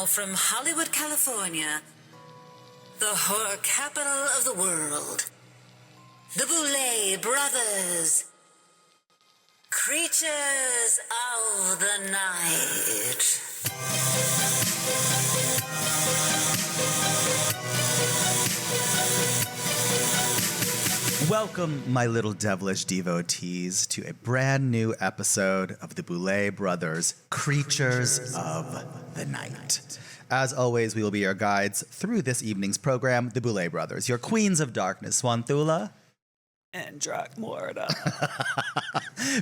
now from Hollywood, California, the horror capital of the world, the Boulet Brothers, Creatures of the Night. Welcome, my little devilish devotees, to a brand new episode of the Boulet Brothers Creatures of the Night. As always, we will be your guides through this evening's program, the Boulet Brothers, your queens of darkness, Swanthula and Dracula.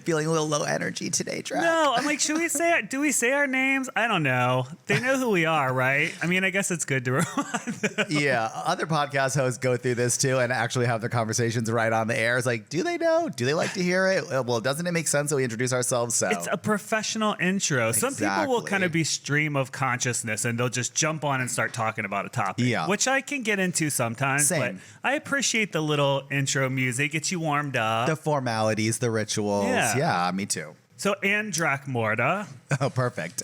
Feeling a little low energy today, Drac. No, I'm like, should we say it? Do we say our names? I don't know. They know who we are, right? I mean, I guess it's good to remind. Yeah, other podcast hosts go through this too and actually have their conversations right on the air. It's like, do they know? Do they like to hear it? Well, doesn't it make sense that we introduce ourselves? So it's a professional intro. Exactly. Some people will kind of be stream of consciousness and they'll just jump on and start talking about a topic, which I can get into sometimes. Same. But I appreciate the little intro music. Gets you warmed up. The formalities, the rituals. Yeah, me too. So, and Dracmorda. Oh, perfect.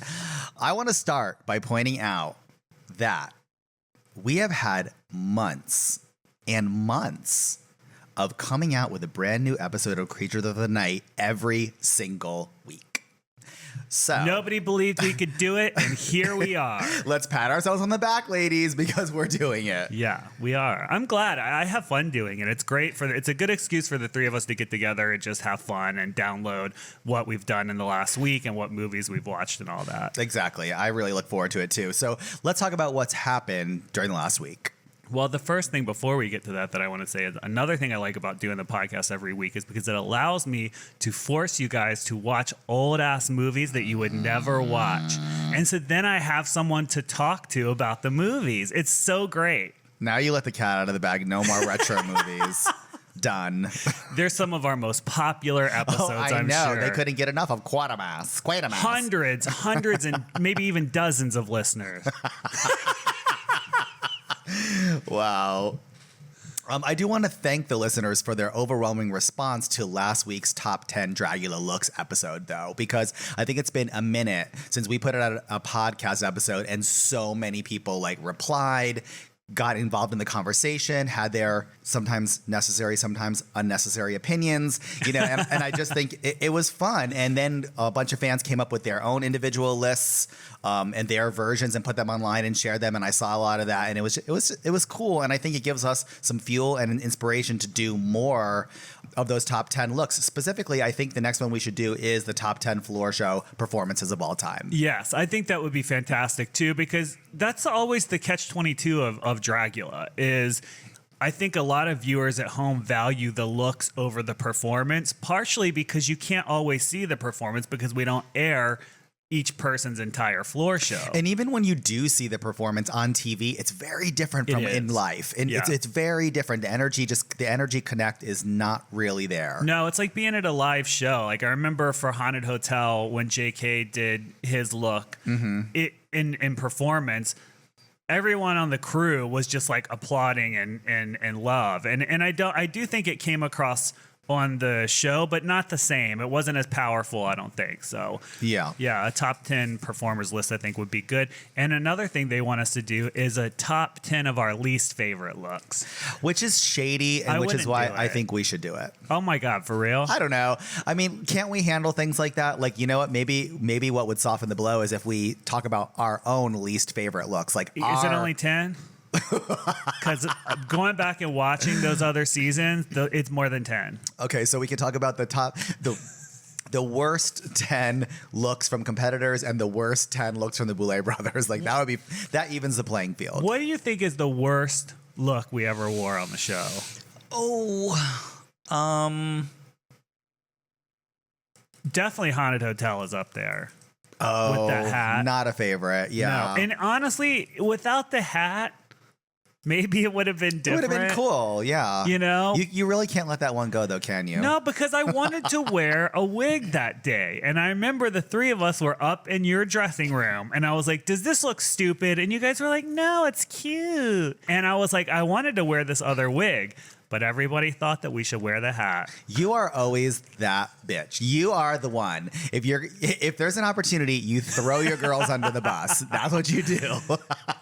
I want to start by pointing out that we have had months and months of coming out with a brand new episode of Creatures of the Night every single week. So nobody believed we could do it, and here we are. Let's pat ourselves on the back, ladies, because we're doing it. Yeah, we are. I'm glad. I have fun doing it. It's great it's a good excuse for the three of us to get together and just have fun and download what we've done in the last week and what movies we've watched and all that. Exactly. I really look forward to it too. So let's talk about what's happened during the last week. Well, the first thing before we get to that I want to say is another thing I like about doing the podcast every week is because it allows me to force you guys to watch old ass movies that you would never watch. And so then I have someone to talk to about the movies. It's so great. Now you let the cat out of the bag. No more retro movies. Done. They're some of our most popular episodes, I'm sure. I know. They couldn't get enough of Quatermass. Hundreds, and maybe even dozens of listeners. Wow. I do want to thank the listeners for their overwhelming response to last week's Top 10 Dragula Looks episode, though, because I think it's been a minute since we put out a podcast episode and so many people replied, got involved in the conversation, had their sometimes necessary, sometimes unnecessary opinions, and I just think it was fun. And then a bunch of fans came up with their own individual lists and their versions and put them online and shared them. And I saw a lot of that, and it was cool. And I think it gives us some fuel and an inspiration to do more of those top 10 looks. Specifically, I think the next one we should do is the top 10 floor show performances of all time. Yes, I think that would be fantastic too, because that's always the catch-22 of Dragula is I think a lot of viewers at home value the looks over the performance, partially because you can't always see the performance because we don't air each person's entire floor show. And even when you do see the performance on TV, it's very different from in life. And it's very different. The energy connect is not really there. No, it's like being at a live show. Like I remember for Haunted Hotel when JK did his look in performance, everyone on the crew was just like applauding and love. And I do think it came across on the show, but not the same. It wasn't as powerful, I don't think. So yeah, a top 10 performers list I think would be good. And another thing they want us to do is a top 10 of our least favorite looks, which is shady, and which is why I think we should do it. Oh my God, for real? I don't know. I mean, can't we handle things like that? Like, you know what? Maybe what would soften the blow is if we talk about our own least favorite looks. Like, is it only 10? Because going back and watching those other seasons, it's more than 10. Okay, so we can talk about the worst 10 looks from competitors and the worst 10 looks from the Boulet Brothers. Like that evens the playing field. What do you think is the worst look we ever wore on the show? Definitely Haunted Hotel is up there. Oh, with the hat. Not a favorite. Yeah. No. And honestly, without the hat, maybe it would have been different. It would have been cool, yeah. You really can't let that one go, though, can you? No, because I wanted to wear a wig that day. And I remember the three of us were up in your dressing room. And I was like, does this look stupid? And you guys were like, no, it's cute. And I was like, I wanted to wear this other wig. but everybody thought that we should wear the hat. You are always that bitch. You are the one. If there's an opportunity, you throw your girls under the bus. That's what you do.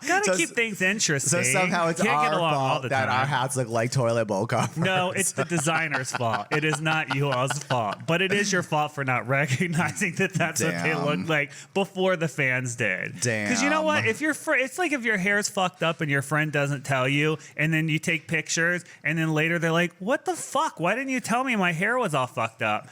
Gotta keep things interesting. So somehow it's Can't get our along all fault the that time. our hats look like toilet bowl covers. No, it's the designer's fault. It is not you all's fault. But it is your fault for not recognizing that that's what they look like before the fans did. Damn. Because you know what? If it's like if your hair's fucked up and your friend doesn't tell you, and then you take pictures, and then later they're like, "What the fuck? Why didn't you tell me my hair was all fucked up?"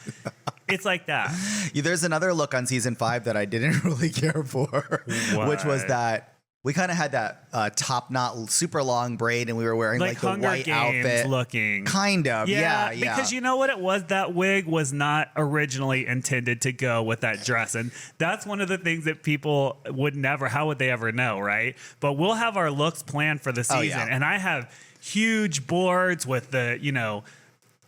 It's like that. There's another look on season 5 that I didn't really care for, which was that we kind of had that top knot, super long braid, and we were wearing like the Hunger white Games outfit. looking. Kind of, yeah. Because you know what it was? That wig was not originally intended to go with that dress. And that's one of the things that people would never, how would they ever know, right? But we'll have our looks planned for the season. yeah. And I have huge boards with the,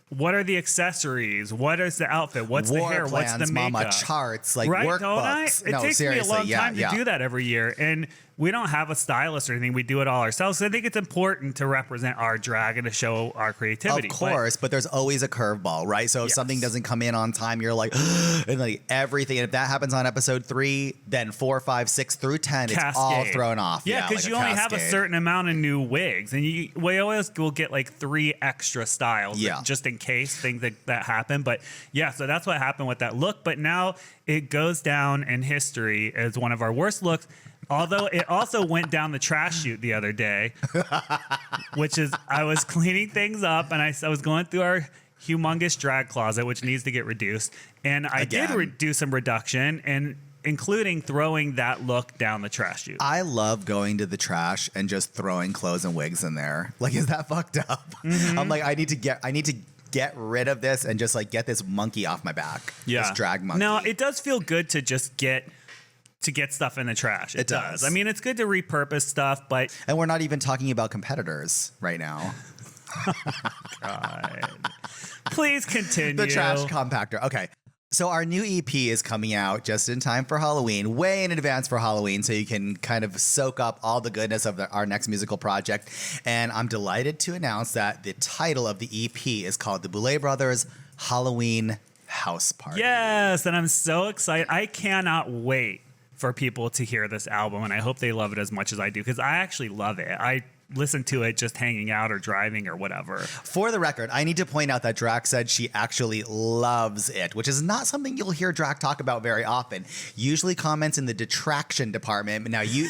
what are the accessories? What is the outfit? What's War the hair? plans, What's the makeup? mama charts, like right, workbooks. don't I? It takes me a long time to do that every year. And we don't have a stylist or anything. We do it all ourselves. So I think it's important to represent our drag and to show our creativity. Of course, but there's always a curveball, right? So if something doesn't come in on time, you're like, and like everything. And if that happens on episode 3, then 4, 5, 6 through 10, it's all thrown off. Yeah, because like you only have a cascade. certain amount of new wigs, and we always will get like 3 extra styles, just in case things that happen. But yeah, so that's what happened with that look. But now it goes down in history as one of our worst looks. Although it also went down the trash chute the other day, which is I was cleaning things up and I was going through our humongous drag closet, which needs to get reduced. And I did do some reduction, and including throwing that look down the trash chute. I love going to the trash and just throwing clothes and wigs in there. Like, is that fucked up? Mm-hmm. I'm like, I need to get rid of this and just like get this monkey off my back. Yeah. This drag monkey. No, it does feel good to just get stuff in the trash. It does. I mean, it's good to repurpose stuff, but... And we're not even talking about competitors right now. God. Please continue. The trash compactor. Okay. So our new EP is coming out just in time for Halloween, way in advance for Halloween, so you can kind of soak up all the goodness of our next musical project. And I'm delighted to announce that the title of the EP is called the Boulet Brothers Halloween House Party. Yes, and I'm so excited. I cannot wait for people to hear this album, and I hope they love it as much as I do, because I actually love it. I listen to it just hanging out or driving or whatever. For the record, I need to point out that Drac said she actually loves it, which is not something you'll hear Drac talk about very often. Usually comments in the detraction department. Now, you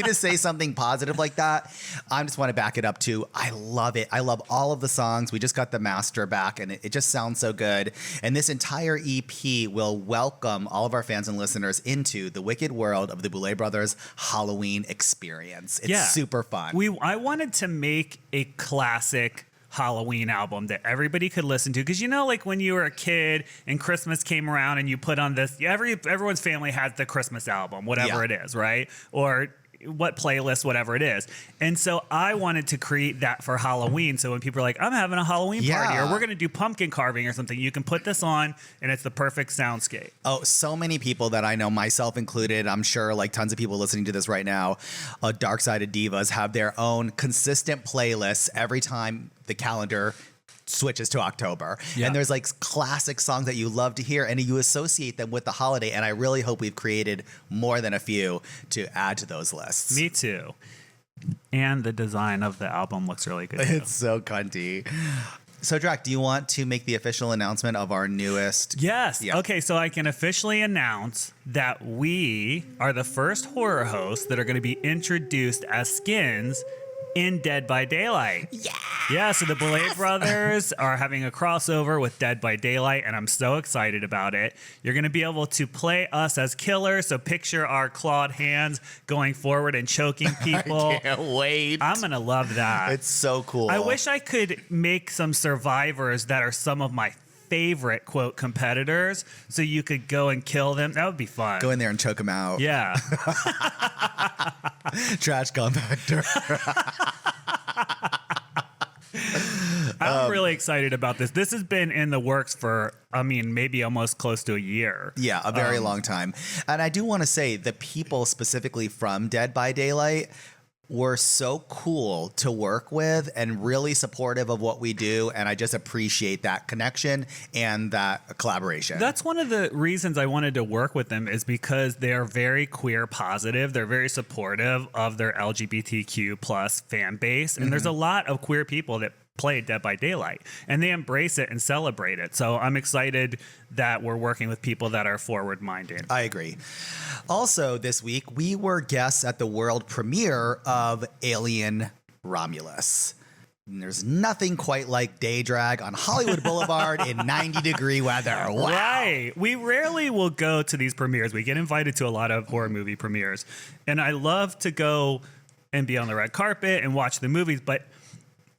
to say something positive like that, I just want to back it up too. I love it. I love all of the songs. We just got the master back, and it just sounds so good. And this entire EP will welcome all of our fans and listeners into the wicked world of the Boulet Brothers Halloween experience. It's super fun. I wanted to make a classic Halloween album that everybody could listen to, because like when you were a kid and Christmas came around and you put on this, everyone's family has the Christmas album, whatever it is, right? Or what playlist, whatever it is. And so I wanted to create that for Halloween. So when people are like, I'm having a Halloween party, or we're going to do pumpkin carving or something, you can put this on and it's the perfect soundscape. Oh, so many people that I know, myself included, I'm sure like tons of people listening to this right now, Dark Sided Divas have their own consistent playlists every time the calendar switches to October. And there's like classic songs that you love to hear and you associate them with the holiday. And I really hope we've created more than a few to add to those lists. Me too. And the design of the album looks really good too. It's so cunty. So Drac, do you want to make the official announcement of our newest? Yes. Yeah. Okay, so I can officially announce that we are the first horror hosts that are going to be introduced as skins in Dead by Daylight. Yeah, so the Boulet Brothers are having a crossover with Dead by Daylight, and I'm so excited about it. You're going to be able to play us as killers, so picture our clawed hands going forward and choking people. I can't wait. I'm going to love that. It's so cool. I wish I could make some survivors that are some of my favorite, quote, competitors, so you could go and kill them. That would be fun. Go in there and choke them out. Yeah. Trash compactor. I'm really excited about this. This has been in the works for, maybe almost close to a year. Yeah, a very long time. And I do want to say the people specifically from Dead by Daylight were so cool to work with and really supportive of what we do. And I just appreciate that connection and that collaboration. That's one of the reasons I wanted to work with them, is because they are very queer positive. They're very supportive of their LGBTQ plus fan base. And there's a lot of queer people that play Dead by Daylight, and they embrace it and celebrate it. So I'm excited that we're working with people that are forward-minded. I agree. Also, this week, we were guests at the world premiere of Alien Romulus. And there's nothing quite like day drag on Hollywood Boulevard in 90-degree weather. Wow. Right. We rarely will go to these premieres. We get invited to a lot of horror movie premieres, and I love to go and be on the red carpet and watch the movies, but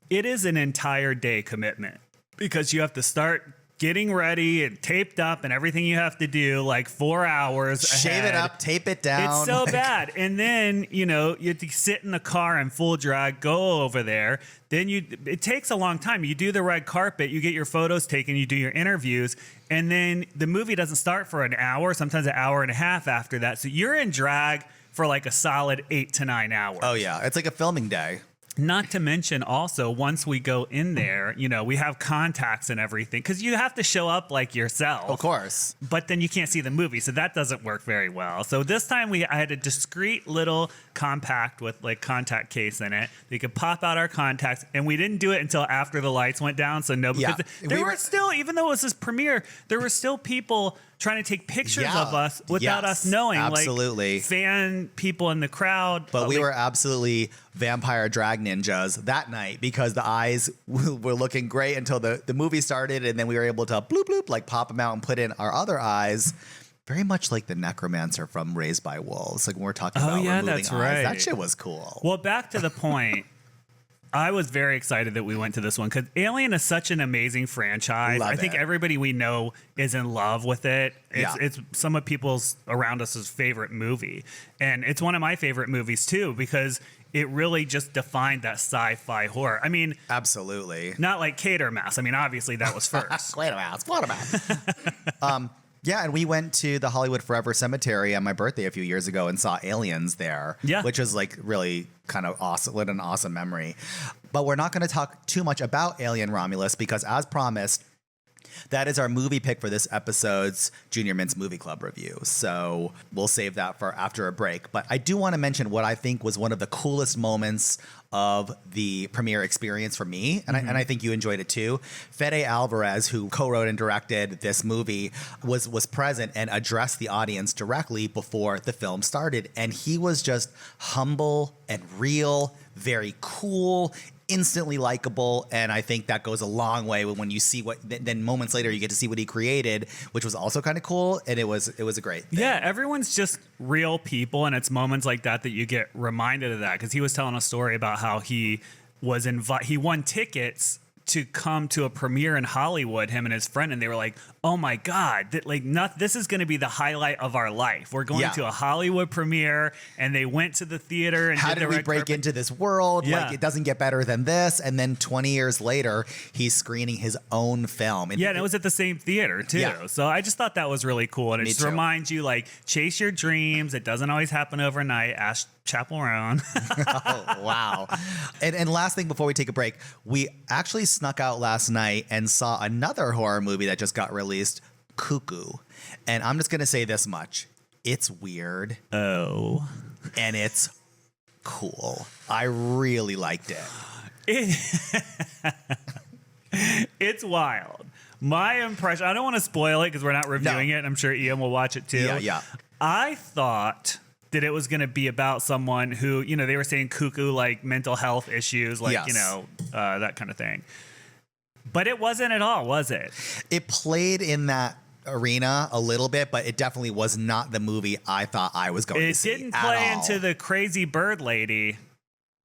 it is an entire day commitment, because you have to start getting ready and taped up and everything you have to do, like 4 hours Shave ahead. it up, tape it down. It's so bad. And then, you have to sit in the car in full drag, go over there. Then it takes a long time. You do the red carpet, you get your photos taken, you do your interviews, and then the movie doesn't start for an hour, sometimes an hour and a half after that. So you're in drag for like a solid 8 to 9 hours. Oh, yeah. It's like a filming day. Not to mention also, once we go in there, we have contacts and everything, because you have to show up like yourself. Of course. But then you can't see the movie, so that doesn't work very well. So this time I had a discreet little compact with like contact case in it. They could pop out our contacts, and we didn't do it until after the lights went down. So because there were still, even though it was this premiere, there were still people trying to take pictures of us without us knowing. Absolutely. Like fan people in the crowd. But we were absolutely vampire drag ninjas that night, because the eyes were looking great until the movie started, and then we were able to bloop bloop, like pop them out and put in our other eyes. Very much like the necromancer from Raised by Wolves. Like when we're talking about removing that's eyes. right. That shit was cool. Well, back to the point. I was very excited that we went to this one, because Alien is such an amazing franchise. I think everybody we know is in love with it. It's some of people's around us' favorite movie. And it's one of my favorite movies too, because it really just defined that sci-fi horror. I mean, absolutely. Not like Catermass. I mean, obviously that was first. Yeah, and we went to the Hollywood Forever Cemetery on my birthday a few years ago and saw Aliens there, which was like really kind of awesome, what an awesome memory. But we're not going to talk too much about Alien Romulus, because as promised, that is our movie pick for this episode's Junior Mints Movie Club review. So we'll save that for after a break. But I do want to mention what I think was one of the coolest moments of the premiere experience for me, and I think you enjoyed it too. Fede Alvarez, who co-wrote and directed this movie, was present and addressed the audience directly before the film started, and he was just humble and real, very cool, instantly likable, and I think that goes a long way when you see what then moments later you get to see what he created, which was also kind of cool, and it was a great thing. Yeah, everyone's just real people, and it's moments like that you get reminded of that, because he was telling a story about how he was he won tickets to come to a premiere in Hollywood, him and his friend, and they were like, oh my God, this is going to be the highlight of our life. We're going to a Hollywood premiere, and they went to the theater. And how did we break into this world? Yeah. Like, it doesn't get better than this. And then 20 years later, he's screening his own film. And it was at the same theater too. Yeah. So I just thought that was really cool. And it just reminds you, like, chase your dreams. It doesn't always happen overnight. Ask Chaperone. Oh, wow. And last thing before we take a break, we actually snuck out last night and saw another horror movie that just got released, Cuckoo. And I'm just going to say this much. It's weird. Oh. And it's cool. I really liked it. It's wild. My impression, I don't want to spoil it because we're not reviewing it. I'm sure Ian will watch it too. Yeah. I thought that it was going to be about someone who, they were saying cuckoo, like mental health issues, like, that kind of thing. But it wasn't at all, was it? It played in that arena a little bit, but it definitely was not the movie I thought I was going to see. It didn't play into the crazy bird lady.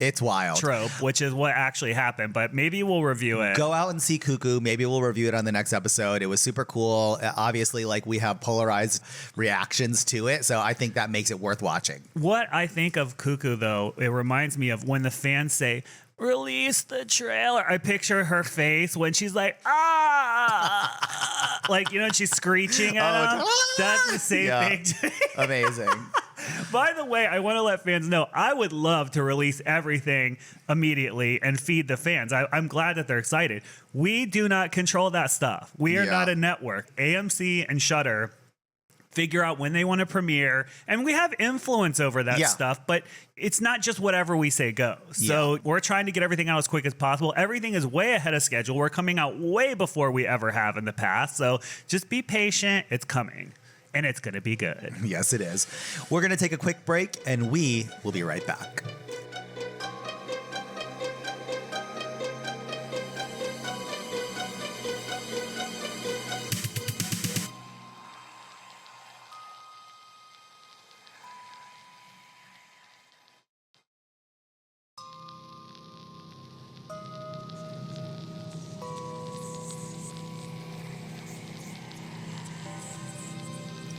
It's wild. Trope, which is what actually happened, but maybe we'll review it. Go out and see Cuckoo. Maybe we'll review it on the next episode. It was super cool. Obviously, like, we have polarized reactions to it, so I think that makes it worth watching. What I think of Cuckoo, though, it reminds me of when the fans say, release the trailer. I picture her face when she's like, like, she's screeching at him. That's the same thing. Amazing. By the way, I want to let fans know I would love to release everything immediately and feed the fans. I'm glad that they're excited. We do not control that stuff. We are not a network. AMC and Shudder figure out when they want to premiere, and we have influence over that stuff, but it's not just whatever we say goes. So we're trying to get everything out as quick as possible. Everything is way ahead of schedule. We're coming out way before we ever have in the past. So just be patient. It's coming, and it's going to be good. Yes, it is. We're going to take a quick break, and we will be right back.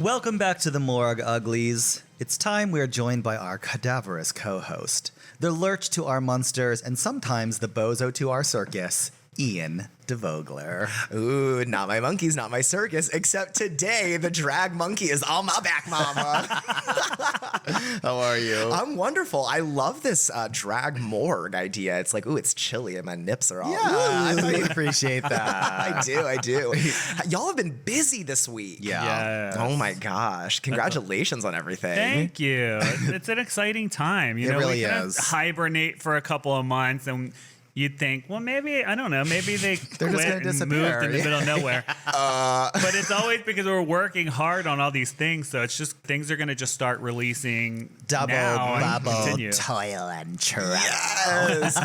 Welcome back to the morgue, Uglies. It's time we are joined by our cadaverous co-host, the lurch to our monsters, and sometimes the bozo to our circus, Ian Devoglaer. Ooh, not my monkeys, not my circus, except today the drag monkey is on my back, mama. How are you? I'm wonderful. I love this drag morgue idea. It's like, ooh, it's chilly and my nips are all. Yeah, I really appreciate that. I do. Y'all have been busy this week. Yeah. Yes. Oh my gosh. Congratulations on everything. Thank you. It's an exciting time. You know, really we can is. hibernate for a couple of months, and you'd think, well, maybe, I don't know, maybe they They're quit just gonna and disappear. moved in the middle of nowhere. But it's always because we're working hard on all these things, so it's just things are going to just start releasing Double, now and bubble, continue. toil, and trouble. Yes.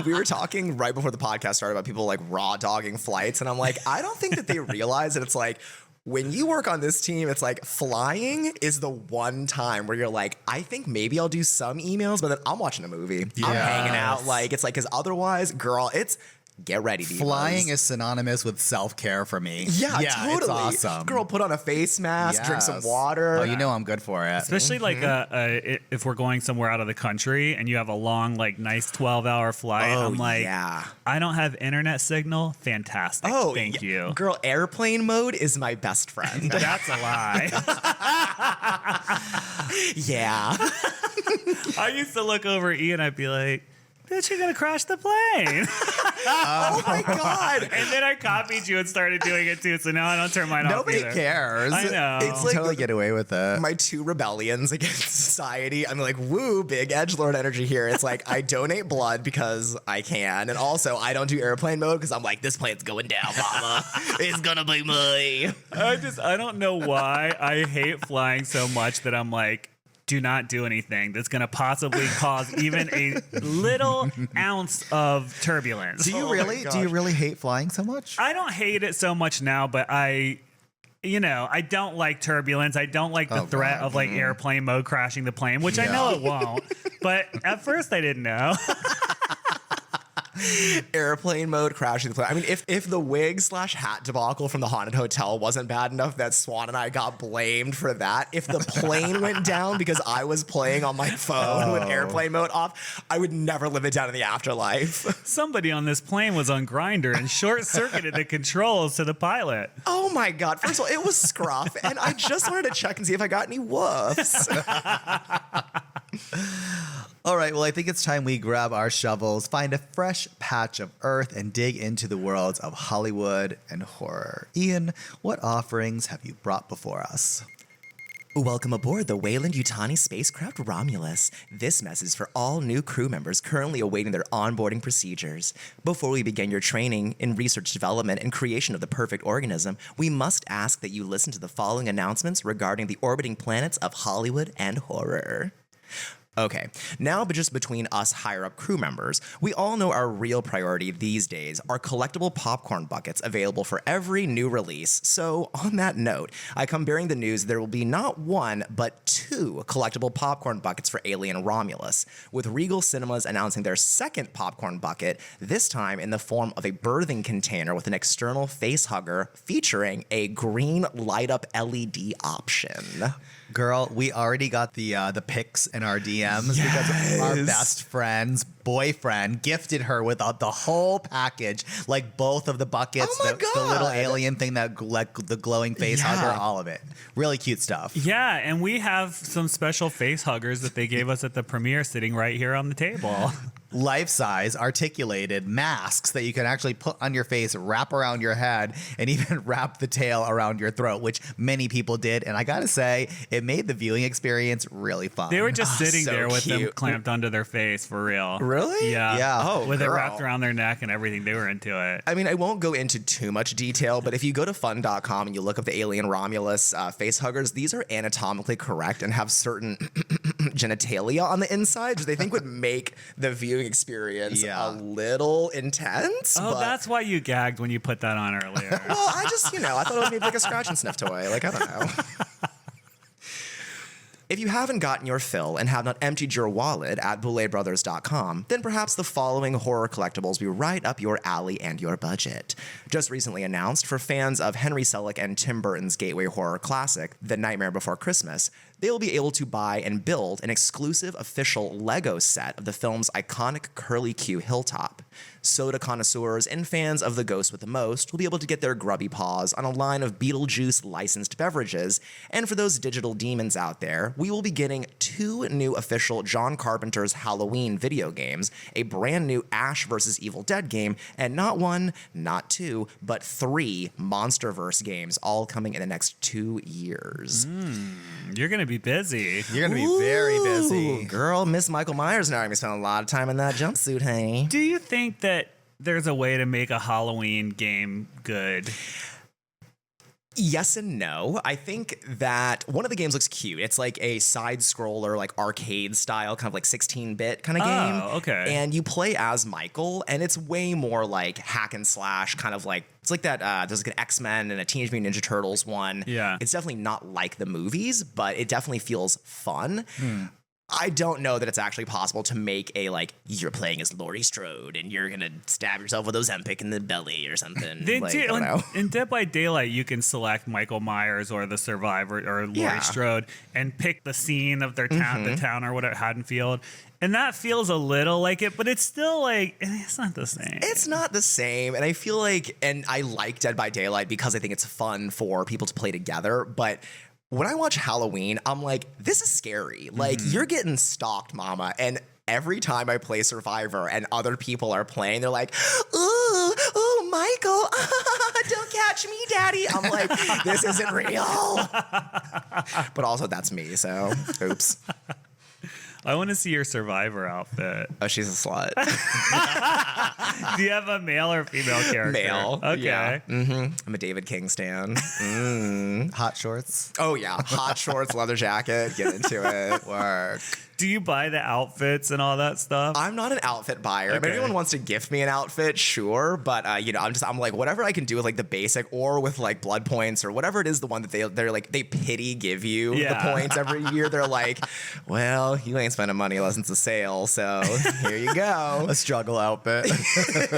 We were talking right before the podcast started about people like raw dogging flights, and I'm like, I don't think that they realize that it's like, when you work on this team, it's like flying is the one time where you're like, I think maybe I'll do some emails, but then I'm watching a movie. I'm hanging out. Like, it's like, because otherwise, girl, it's get ready. Divas. Flying is synonymous with self-care for me. Yeah, totally. It's awesome. Girl, put on a face mask, drink some water. Oh, you know I'm good for it. Especially like if we're going somewhere out of the country and you have a long, like, nice 12-hour flight. Oh, I'm like, yeah. I don't have internet signal. Fantastic. Oh, thank you. Girl, airplane mode is my best friend. That's a lie. Yeah. I used to look over at Ian, I'd be like, bitch, you're gonna crash the plane. Oh my God. And then I copied you and started doing it too, so now I don't turn mine off Nobody either. cares. I know. It's You like totally get away with it. my two rebellions against society. I'm like, woo, big edgelord energy here. It's like I donate blood because I can, and also I don't do airplane mode because I'm like, this plane's going down, mama. It's gonna be me. I don't know why I hate flying so much that I'm like, do not do anything that's going to possibly cause even a little ounce of turbulence. Do you Oh my really? Do you gosh. really hate flying so much? I don't hate it so much now, but I don't like turbulence. I don't like the threat of like airplane mode crashing the plane, which I know it won't. But at first I didn't know. Airplane mode crashing the plane. I mean, if the wig / hat debacle from the haunted hotel wasn't bad enough that Swan and I got blamed for that, if the plane went down because I was playing on my phone with airplane mode off, I would never live it down in the afterlife. Somebody on this plane was on Grindr and short-circuited the controls to the pilot. Oh my God. First of all, it was scruff, and I just wanted to check and see if I got any woofs. All right, well, I think it's time we grab our shovels, find a fresh patch of earth, and dig into the worlds of Hollywood and horror. Ian, what offerings have you brought before us? Welcome aboard the Weyland-Yutani spacecraft Romulus. This message is for all new crew members currently awaiting their onboarding procedures. Before we begin your training in research development and creation of the perfect organism, we must ask that you listen to the following announcements regarding the orbiting planets of Hollywood and horror. Okay, now but just between us higher-up crew members, we all know our real priority these days are collectible popcorn buckets available for every new release. So, on that note, I come bearing the news there will be not one, but 2 collectible popcorn buckets for Alien Romulus, with Regal Cinemas announcing their second popcorn bucket, this time in the form of a birthing container with an external face hugger featuring a green light-up LED option. Girl, we already got the pics in our DMs DMs because our best friend's boyfriend gifted her with the whole package, like both of the buckets, Oh my the little God. alien thing, that the glowing face hugger, all of it. Really cute stuff. Yeah, and we have some special face huggers that they gave us at the premiere sitting right here on the table. Life-size articulated masks that you can actually put on your face, wrap around your head, and even wrap the tail around your throat, which many people did. And I gotta say, it made the viewing experience really fun. They were just sitting so there with them cute. clamped under their face for real. Really? Yeah. Yeah. Oh, with it girl. wrapped around their neck and everything. They were into it. I mean, I won't go into too much detail, but if you go to fun.com and you look up the alien Romulus face huggers, these are anatomically correct and have certain genitalia on the inside, which they think would make the viewing experience a little intense. Oh, but, that's why you gagged when you put that on earlier. well, I just, I thought it was maybe like a scratch and sniff toy. Like, I don't know. If you haven't gotten your fill and have not emptied your wallet at BouletBrothers.com, then perhaps the following horror collectibles will be right up your alley and your budget. Just recently announced, for fans of Henry Selick and Tim Burton's gateway horror classic, The Nightmare Before Christmas, they will be able to buy and build an exclusive official Lego set of the film's iconic Curly Q hilltop. Soda connoisseurs and fans of The Ghost with the Most will be able to get their grubby paws on a line of Beetlejuice licensed beverages, and for those digital demons out there, we will be getting 2 new official John Carpenter's Halloween video games, a brand new Ash vs. Evil Dead game, and not 1, not 2, but 3 MonsterVerse games, all coming in the next 2 years. You're going to be busy. You're gonna be very busy. Ooh, girl, Miss Michael Myers now. I'm gonna spend a lot of time in that jumpsuit, honey. Do you think that there's a way to make a Halloween game good? Yes and no. I think that one of the games looks cute. It's like a side scroller, like arcade style, kind of like 16-bit kind of game. Oh, okay. And you play as Michael, and it's way more like hack and slash, kind of like, it's like that, there's like an X-Men and a Teenage Mutant Ninja Turtles one. Yeah. It's definitely not like the movies, but it definitely feels fun. I don't know that it's actually possible to make a, like, you're playing as Laurie Strode and you're gonna stab yourself with Ozempic in the belly or something. They like, do- I don't know. in Dead by Daylight, you can select Michael Myers or the Survivor or Laurie Strode and pick the scene of their town, the town or whatever, Haddonfield. And that feels a little like it, but it's still like, it's not the same. It's not the same. And I feel like, and I like Dead by Daylight because I think it's fun for people to play together. But when I watch Halloween, I'm like, this is scary. Like, you're getting stalked, mama. And every time I play Survivor and other people are playing, they're like, ooh, Michael, don't catch me, daddy. I'm like, this isn't real. But also, that's me, so oops. I want to see your Survivor outfit. Oh, she's a slut. Do you have a male or female character? Male. Okay. Yeah. I'm a David King stan. Hot shorts. Oh, yeah. Hot shorts, leather jacket. Get into it. Work. Do you buy the outfits and all that stuff? I'm not an outfit buyer. If Okay. anyone wants to gift me an outfit, sure. But I'm like, whatever I can do with like the basic or with like blood points or whatever it is, the one that they're like, they pity give you the points every year. They're like, well, you ain't spending money unless it's a sale. So here you go. A struggle outfit.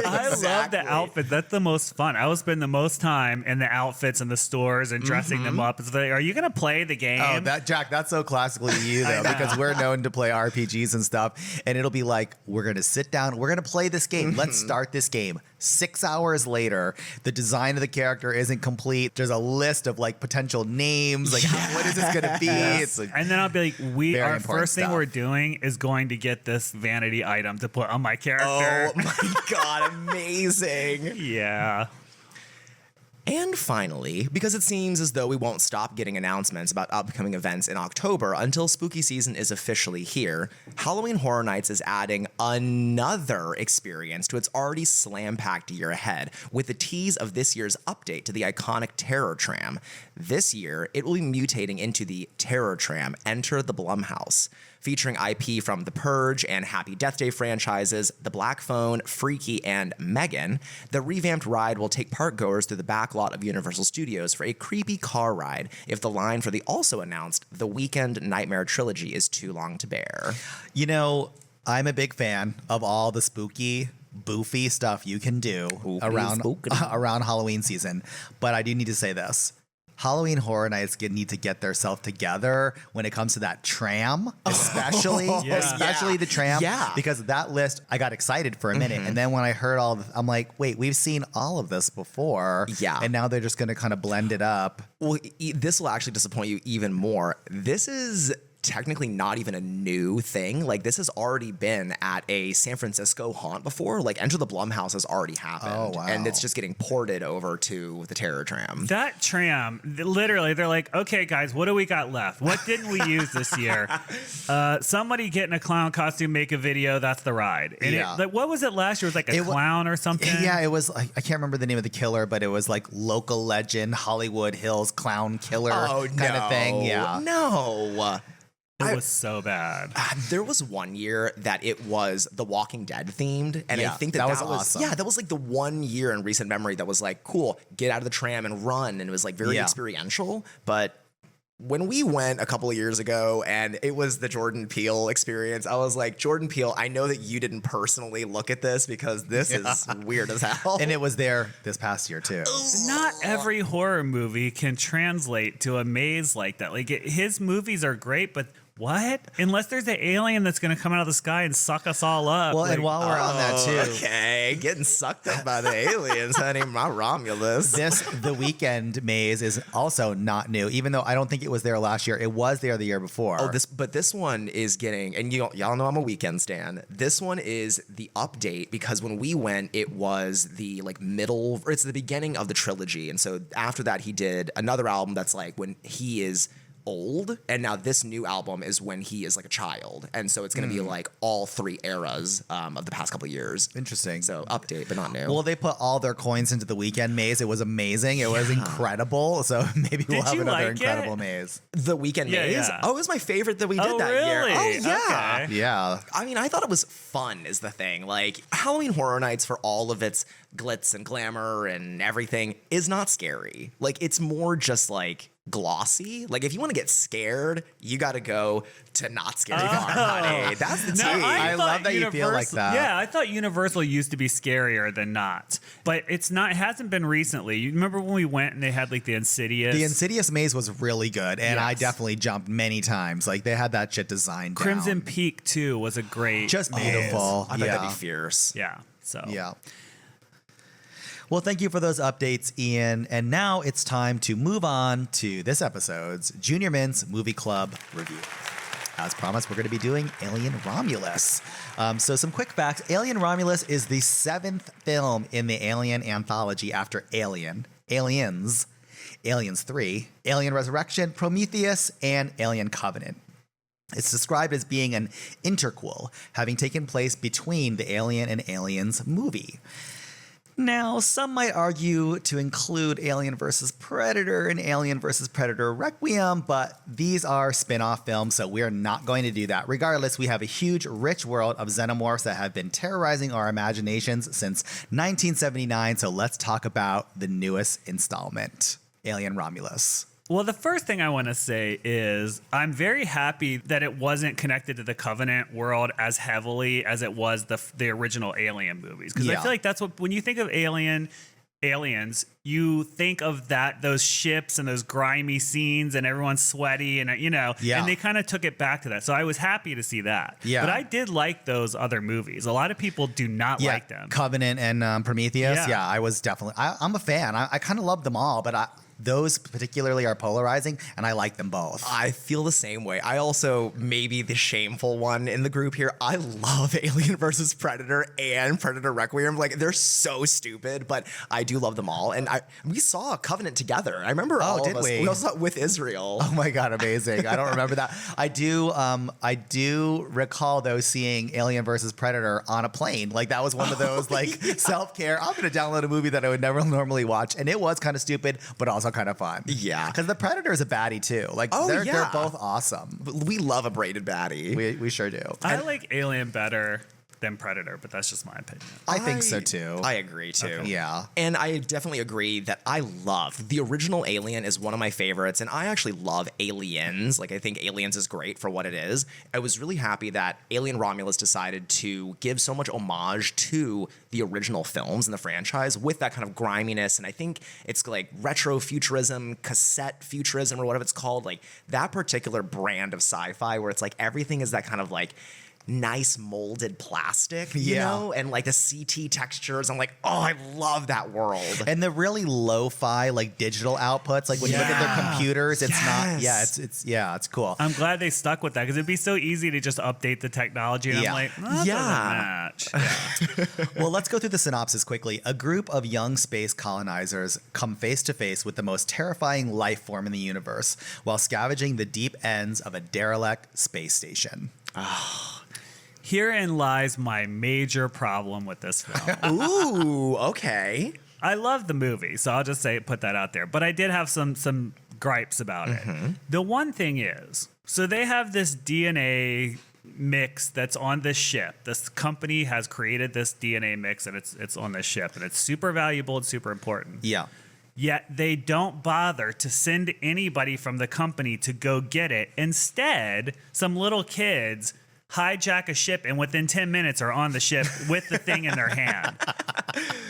I love the outfit. That's the most fun. I will spend the most time in the outfits in the stores and dressing them up. It's like, are you going to play the game? Oh, that's so classically you though, because we're known to play RPGs and stuff, and it'll be like, we're gonna sit down, we're gonna play this game. Let's start this game. 6 hours later, the design of the character isn't complete. There's a list of like potential names, like what is this gonna be? It's like, And then I'll be like, Very our important first thing stuff. we're doing is going to get this vanity item to put on my character. Oh my God, amazing. Yeah. And finally, because it seems as though we won't stop getting announcements about upcoming events in October until spooky season is officially here, Halloween Horror Nights is adding another experience to its already slam-packed year ahead with the tease of this year's update to the iconic Terror Tram. This year, it will be mutating into the Terror Tram Enter the Blumhouse. Featuring IP from The Purge and Happy Death Day franchises, The Black Phone, Freaky, and Megan, the revamped ride will take parkgoers through the backlot of Universal Studios for a creepy car ride if the line for the also announced The Weekend Nightmare Trilogy is too long to bear. you know, I'm a big fan of all the spooky, boofy stuff you can do around spooky. around Halloween season, but I do need to say this. Halloween Horror Nights need to get themselves together when it comes to that tram, especially the tram. Yeah. Because that list, I got excited for a minute, and then when I heard I'm like, wait, we've seen all of this before. Yeah. And now they're just going to kind of blend it up. Well, this will actually disappoint you even more. This is technically not even a new thing. Like, this has already been at a San Francisco haunt before. Like, Enter the Blumhouse has already happened. Oh, wow. And it's just getting ported over to the Terror Tram. That tram, literally, they're like, okay, guys, what do we got left? What didn't we use this year? Somebody get in a clown costume, make a video. That's the ride. And what was it last year? It was like a clown or something? Yeah, it was, I can't remember the name of the killer, but it was like local legend, Hollywood Hills clown killer kind of thing. Yeah. No. It was so bad. There was one year that it was The Walking Dead themed, and I think that was awesome. Yeah, that was like the one year in recent memory that was like, cool, get out of the tram and run, and it was like very experiential. But when we went a couple of years ago and it was the Jordan Peele experience, I was like, Jordan Peele, I know that you didn't personally look at this because this is weird as hell. And it was there this past year too. Not every horror movie can translate to a maze like that. Like, his movies are great, but what? Unless there's an alien that's going to come out of the sky and suck us all up. Well, and while we're on that too. Okay, getting sucked up by the aliens, honey, my Romulus. The Weekend maze is also not new, even though I don't think it was there last year. It was there the year before. Oh, this one is getting, and y'all know I'm a Weekend stan. This one is the update because when we went, it was the it's the beginning of the trilogy, and so after that he did another album that's like when he is old, and now this new album is when he is like a child, and so it's going to be like all three eras of the past couple of years. Interesting. So update, but not new. Well, they put all their coins into the Weekend maze. It was amazing. It was incredible. So maybe we'll have another incredible maze. The Weekend maze? Yeah. Oh, it was my favorite that we did that year. Really? Oh, yeah. Okay. Yeah. I mean, I thought it was fun is the thing. Like, Halloween Horror Nights, for all of its glitz and glamour and everything, is not scary. Like, it's more just like glossy. Like, if you want to get scared, you got to go to Not Scary Farm, honey. That's the tea. I love that you feel like that. Yeah, I thought Universal used to be scarier than not, but it's not. It hasn't been recently. You remember when we went and they had like the Insidious? The Insidious maze was really good, and I definitely jumped many times. Like, they had that shit designed Crimson down. Peak too was a great, Just beautiful. I bet that'd be fierce. yeah. So Yeah. Well, thank you for those updates, Ian. And now it's time to move on to this episode's Junior Mints Movie Club review. As promised, we're going to be doing Alien Romulus. So some quick facts. Alien Romulus is the 7th film in the Alien anthology after Aliens, Aliens 3, Alien Resurrection, Prometheus, and Alien Covenant. It's described as being an interquel, having taken place between the Alien and Aliens movie. Now, some might argue to include Alien vs. Predator and Alien vs. Predator Requiem, but these are spin-off films, so we're not going to do that. Regardless, we have a huge, rich world of xenomorphs that have been terrorizing our imaginations since 1979, so let's talk about the newest installment, Alien Romulus. Well, the first thing I want to say is I'm very happy that it wasn't connected to the Covenant world as heavily as it was the original Alien movies. Because I feel like that's what, when you think of aliens, you think of those ships and those grimy scenes and everyone's sweaty and, and they kind of took it back to that. So I was happy to see that. Yeah. But I did like those other movies. A lot of people do not like them. Covenant and Prometheus. Yeah, I was definitely, I'm a fan. I kind of love them all, but those particularly are polarizing, and I like them both. I feel the same way. I also, maybe the shameful one in the group here, I love Alien vs. Predator and Predator Requiem. Like, they're so stupid, but I do love them all. And we saw Covenant together. I remember all of us. We also saw it with Israel. Oh my God, amazing. I don't remember that. I do recall, though, seeing Alien vs. Predator on a plane. Like, that was one of those, self-care. I'm going to download a movie that I would never normally watch. And it was kind of stupid, but also kind of fun. Yeah. Because the Predator is a baddie too. They're both awesome. We love a braided baddie. We sure do. I like Alien better. than Predator, but that's just my opinion. I think so too. I agree too. Okay. Yeah. And I definitely agree that I love the original Alien is one of my favorites, and I actually love Aliens. Like, I think Aliens is great for what it is. I was really happy that Alien Romulus decided to give so much homage to the original films in the franchise with that kind of griminess, and I think it's like retro futurism, cassette futurism, or whatever it's called, like that particular brand of sci-fi where it's like everything is that kind of like nice molded plastic, you know, and like the CT textures. I'm like, oh, I love that world. And the really lo-fi like digital outputs, like when you look at their computers, it's not. Yeah, it's cool. I'm glad they stuck with that because it'd be so easy to just update the technology. And I'm like, that doesn't match. Well, let's go through the synopsis quickly. A group of young space colonizers come face to face with the most terrifying life form in the universe while scavenging the deep ends of a derelict space station. Herein lies my major problem with this film. Ooh, okay. I love the movie, so I'll just put that out there. But I did have some gripes about it. The one thing is, so they have this DNA mix that's on this ship. This company has created this DNA mix, and it's on this ship, and it's super valuable and super important. Yeah. Yet they don't bother to send anybody from the company to go get it. Instead, some little kids hijack a ship and within 10 minutes are on the ship with the thing in their hand.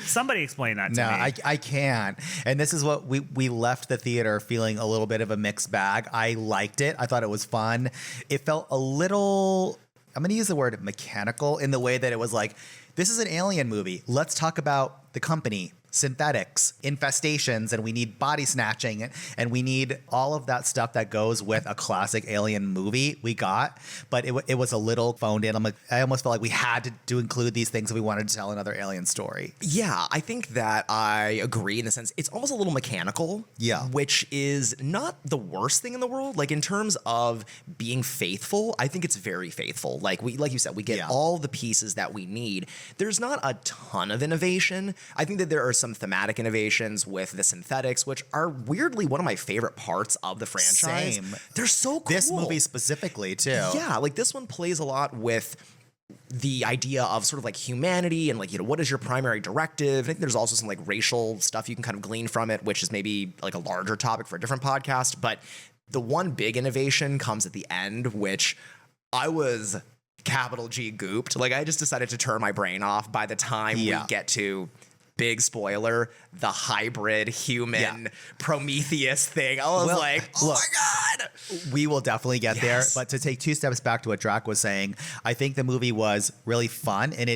Somebody explain that to me. No, I can't. And this is what we left the theater feeling a little bit of a mixed bag. I liked it. I thought it was fun. It felt a little, I'm going to use the word mechanical in the way that it was like, this is an alien movie. Let's talk about the company, synthetics, infestations, and we need body snatching, and we need all of that stuff that goes with a classic alien movie. We got, but it was a little phoned in. I almost felt like we had to include these things if we wanted to tell another alien story. Yeah, I think that I agree in the sense it's almost a little mechanical. Yeah. Which is not the worst thing in the world. Like in terms of being faithful, I think it's very faithful. Like you said, we get all the pieces that we need. There's not a ton of innovation. I think that there are some thematic innovations with the synthetics, which are weirdly one of my favorite parts of the franchise. Same. They're so cool. This movie specifically, too. Yeah, like this one plays a lot with the idea of sort of like humanity and like, you know, what is your primary directive? I think there's also some like racial stuff you can kind of glean from it, which is maybe like a larger topic for a different podcast. But the one big innovation comes at the end, which I was capital G gooped. Like I just decided to turn my brain off by the time we get to, big spoiler, the hybrid human Prometheus thing. I was like, oh my God. We will definitely get there. But to take two steps back to what Drac was saying, I think the movie was really fun. And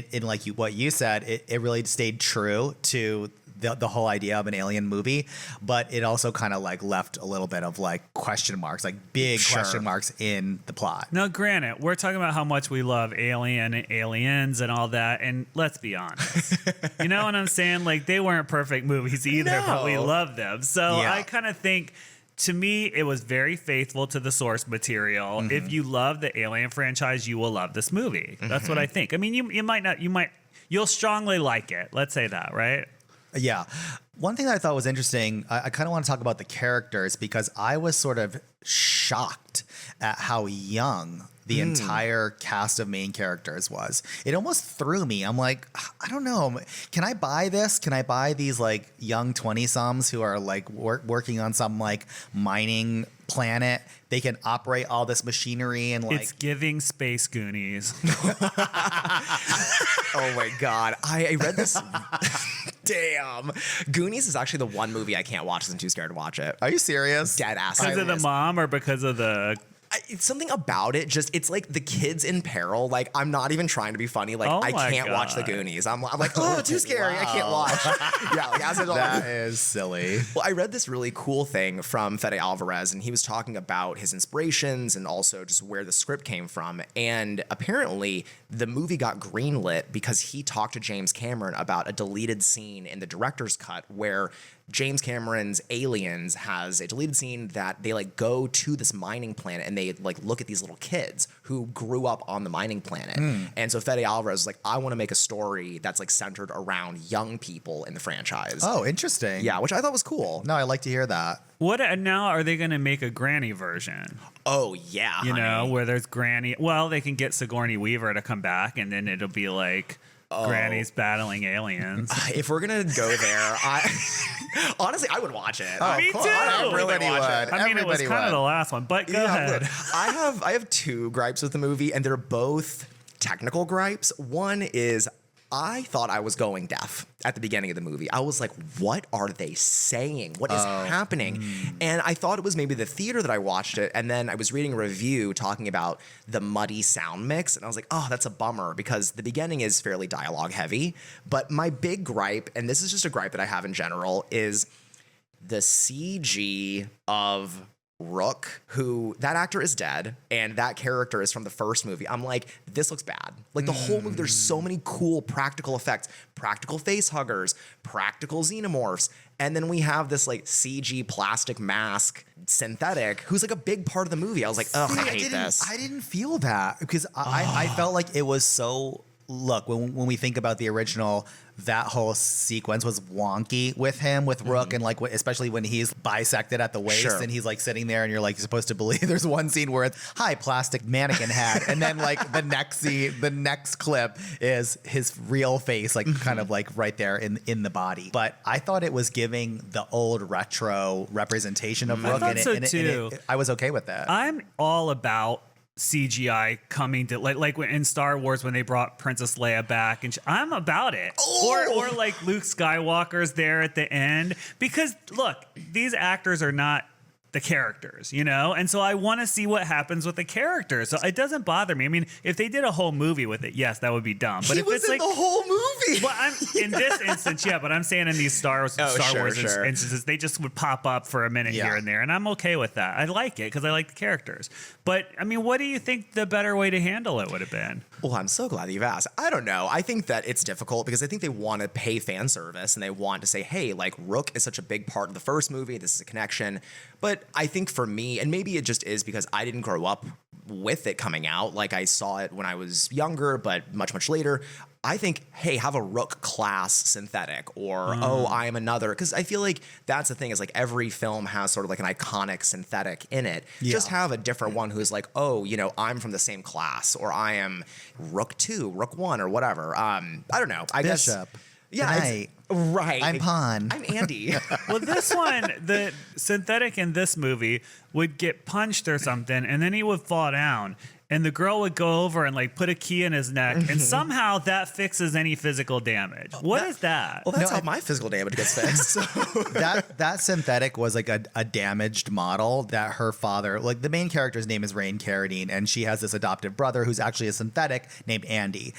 what you said, it really stayed true to the whole idea of an alien movie, but it also kind of like left a little bit of like question marks, like big question marks in the plot. Now, granted, we're talking about how much we love Alien and Aliens and all that, and let's be honest. You know what I'm saying? Like, they weren't perfect movies either, but we love them. So I kind of think, to me, it was very faithful to the source material. If you love the Alien franchise, you will love this movie. That's what I think. I mean, you'll strongly like it. Let's say that, right? Yeah. One thing that I thought was interesting, I kind of want to talk about the characters because I was sort of shocked at how young the entire cast of main characters was. It almost threw me. I'm like, I don't know. Can I buy this? Can I buy these like young 20-somethings who are like working on some like mining planet? They can operate all this machinery and like... It's giving Space Goonies. Oh my God. I read this... Damn. Goonies is actually the one movie I can't watch because I'm too scared to watch it. Are you serious? Dead ass. Because of the mom or because of the... It's something about it. Just it's like the kids in peril. Like I'm not even trying to be funny. Like I can't watch the Goonies. I'm like, oh, too scary. I can't watch. Yeah, like as that is silly. Well, I read this really cool thing from Fede Alvarez, and he was talking about his inspirations and also just where the script came from. And apparently, the movie got greenlit because he talked to James Cameron about a deleted scene in the director's cut where James Cameron's Aliens has a deleted scene that they like go to this mining planet and they like look at these little kids who grew up on the mining planet. And so Fede Alvarez was like, I want to make a story that's like centered around young people in the franchise. Oh, interesting. Yeah, which I thought was cool. No, I like to hear that. What now are they going to make a granny version? Oh yeah, You know, honey. where there's Granny. Well, they can get Sigourney Weaver to come back, and then it'll be like Granny's battling aliens. If we're gonna go there, I honestly I would watch it. Me cool. too. I really Everybody would. watch it. I mean, it was Everybody kind of would. the last one, but go Yeah, ahead. look, I have two gripes with the movie, and they're both technical gripes. One is I thought I was going deaf at the beginning of the movie. I was like, what are they saying? What is happening? And I thought it was maybe the theater that I watched it. And then I was reading a review talking about the muddy sound mix. And I was like, oh, that's a bummer because the beginning is fairly dialogue heavy. But my big gripe, and this is just a gripe that I have in general, is the CG of Rook, who that actor is dead, and that character is from the first movie. I'm like, this looks bad. Like the whole movie, there's so many cool practical effects, practical face huggers, practical xenomorphs, and then we have this like CG plastic mask synthetic, who's like a big part of the movie. I was like, ugh, I hate this. I didn't feel that because I felt like it was so. Look, when we think about the original, that whole sequence was wonky with him, with Rook, and like especially when he's bisected at the waist Sure. and he's like sitting there, and you're like supposed to believe. There's one scene where it's hi plastic mannequin head, and then like the next scene, the next clip is his real face, like kind of like right there in the body. But I thought it was giving the old retro representation of Rook, thought and, so and too. I was okay with that. I'm all about CGI coming to like when in Star Wars when they brought Princess Leia back, and I'm about it. Or like Luke Skywalker's there at the end, because look, these actors are not the characters, you know? And so I want to see what happens with the characters. So it doesn't bother me. I mean, if they did a whole movie with it, yes, that would be dumb. But He if was it's in like the whole movie. well, I'm in this instance, yeah, but I'm saying in these Star Wars sure. instances, they just would pop up for a minute Yeah. here and there, and I'm okay with that. I like it because I like the characters. But I mean, what do you think the better way to handle it would have been? Well, I'm so glad that you've asked. I don't know. I think that it's difficult because I think they want to pay fan service and they want to say, hey, like Rook is such a big part of the first movie. This is a connection. But I think for me, and maybe it just is because I didn't grow up with it coming out. Like I saw it when I was younger, but much, much later. I think, hey, have a Rook class synthetic or, oh, I am another. Because I feel like that's the thing is like every film has sort of like an iconic synthetic in it. Yeah. Just have a different one who's like, oh, you know, I'm from the same class or I am Rook 2, Rook 1 or whatever. I don't know. I guess. Bishop. Yeah. Tonight. Right. I'm Pawn. I'm Andy. Well, this one, the synthetic in this movie would get punched or something, and then he would fall down. And the girl would go over and like put a key in his neck, and somehow that fixes any physical damage. What is that? Well, that's how my physical damage gets fixed. So. that synthetic was like a damaged model that her father, like the main character's name is Rain Carradine, and she has this adoptive brother who's actually a synthetic named Andy,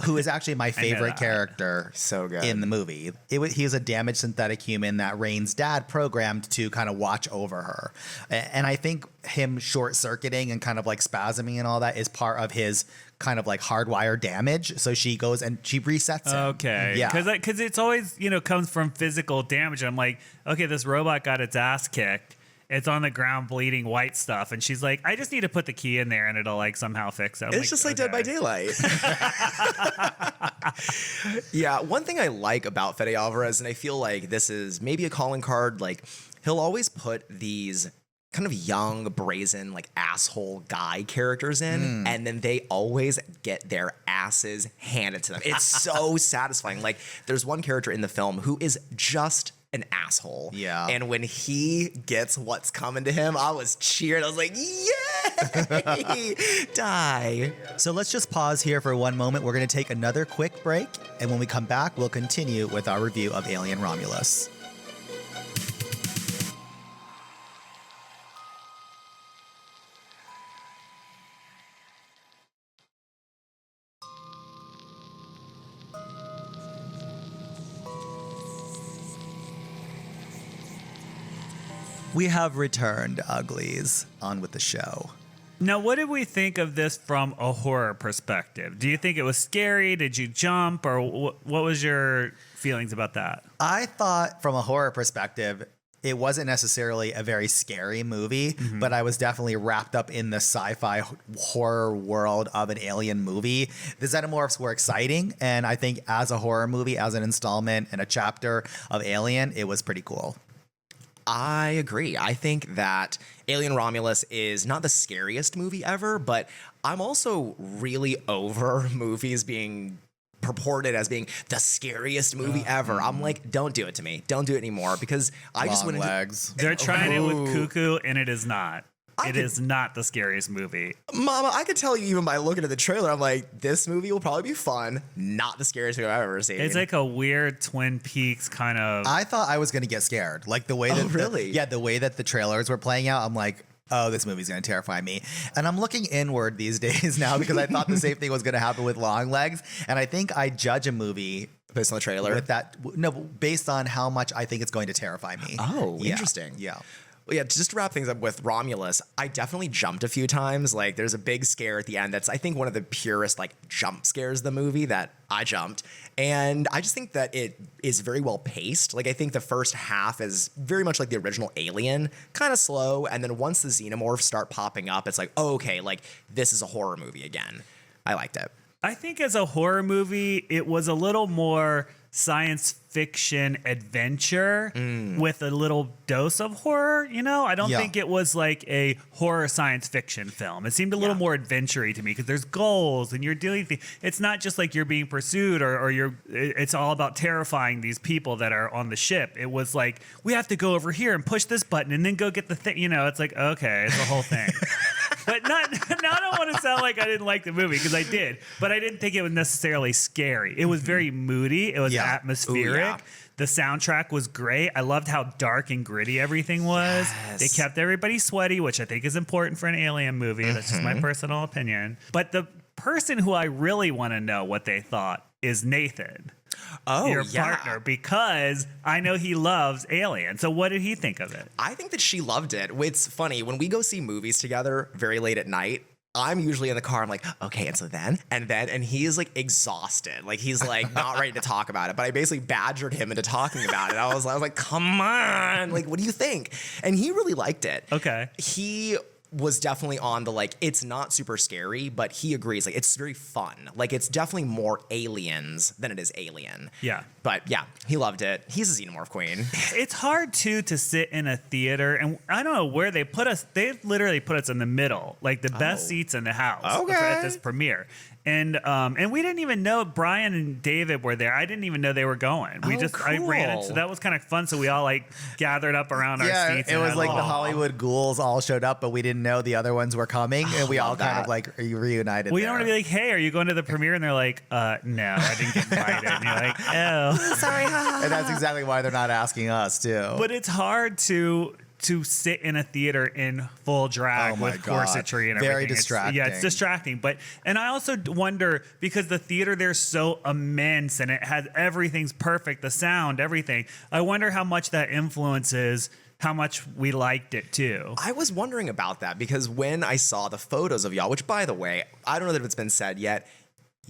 who is actually my favorite that. character So good. in the movie. He was a damaged synthetic human that Rain's dad programmed to kind of watch over her. And I think him short circuiting and kind of like spasming and all that is part of his kind of like hardwire damage. So she goes and she resets him. Okay. Yeah. Because it's always, comes from physical damage. I'm like, okay, this robot got its ass kicked. It's on the ground bleeding white stuff. And she's like, I just need to put the key in there and it'll like somehow fix it. It's just like Dead by Daylight. Yeah, one thing I like about Fede Alvarez, and I feel like this is maybe a calling card, like he'll always put these kind of young, brazen, like asshole guy characters in, and then they always get their asses handed to them. It's so satisfying. Like there's one character in the film who is just an asshole. Yeah. And when he gets what's coming to him, I was cheering. I was like, yay! Die. So let's just pause here for one moment. We're going to take another quick break. And when we come back, we'll continue with our review of Alien Romulus. We have returned, Uglies. On with the show. Now, what did we think of this from a horror perspective? Do you think it was scary? Did you jump? Or what was your feelings about that? I thought from a horror perspective, it wasn't necessarily a very scary movie, but I was definitely wrapped up in the sci-fi horror world of an alien movie. The Xenomorphs were exciting, and I think as a horror movie, as an installment and a chapter of Alien, it was pretty cool. I agree. I think that Alien Romulus is not the scariest movie ever, but I'm also really over movies being purported as being the scariest movie ever. I'm like, don't do it to me. Don't do it anymore, because I just went legs. They're trying it with Cuckoo, and it is not. It is not the scariest movie. Mama, I could tell you even by looking at the trailer, I'm like, this movie will probably be fun. Not the scariest movie I've ever seen. It's like a weird Twin Peaks kind of. I thought I was going to get scared. Like the way that really? the way that the trailers were playing out, I'm like, oh, this movie's going to terrify me. And I'm looking inward these days now because I thought the same thing was going to happen with Longlegs. And I think I judge a movie based on the trailer with that. No, based on how much I think it's going to terrify me. Oh, Yeah. interesting. Yeah. Well, yeah, just to wrap things up with Romulus, I definitely jumped a few times. Like, there's a big scare at the end that's, I think, one of the purest, like, jump scares of the movie that I jumped. And I just think that it is very well paced. Like, I think the first half is very much like the original Alien, kind of slow. And then once the xenomorphs start popping up, it's like, oh, okay, like, this is a horror movie again. I liked it. I think as a horror movie, it was a little more science fiction adventure with a little dose of horror. You know, I don't think it was like a horror science fiction film. It seemed a little more adventure-y to me because there's goals and you're doing things. It's not just like you're being pursued or it's all about terrifying these people that are on the ship. It was like, we have to go over here and push this button and then go get the thing. You know, it's like, okay, it's a whole thing. But now I don't want to sound like I didn't like the movie because I did, but I didn't think it was necessarily scary. It was very moody. It was atmospheric. Ooh, yeah. The soundtrack was great. I loved how dark and gritty everything was. Yes. They kept everybody sweaty, which I think is important for an alien movie. That's just my personal opinion. But the person who I really want to know what they thought is Nathan. Your partner, because I know he loves Alien. So what did he think of it? I think that she loved it. It's funny, when we go see movies together very late at night, I'm usually in the car. I'm like, okay, and he's like exhausted. Like he's like not ready to talk about it. But I basically badgered him into talking about it. I was like, come on, like, what do you think? And he really liked it. Okay. He was definitely on the, like, it's not super scary, but he agrees, like, it's very fun. Like, it's definitely more Aliens than it is Alien. Yeah. But yeah, he loved it. He's a xenomorph queen. It's hard too to sit in a theater, and I don't know where they put us. They literally put us in the middle, like the best seats in the house at this premiere. And we didn't even know Brian and David were there. I didn't even know they were going. I ran into, that was kind of fun. So we all like gathered up around our seats. It was like the Hollywood ghouls all showed up, but we didn't know the other ones were coming, and we all kind of like reunited. Well, you don't want to be like, hey, are you going to the premiere? And they're like, no, I didn't get invited. And you're like, oh, sorry. And that's exactly why they're not asking us too. But it's hard to sit in a theater in full drag with corsetry and everything. Very distracting. It's distracting. And I also wonder, because the theater there's so immense and it has everything's perfect, the sound, everything. I wonder how much that influences how much we liked it too. I was wondering about that because when I saw the photos of y'all, which by the way, I don't know that it's been said yet,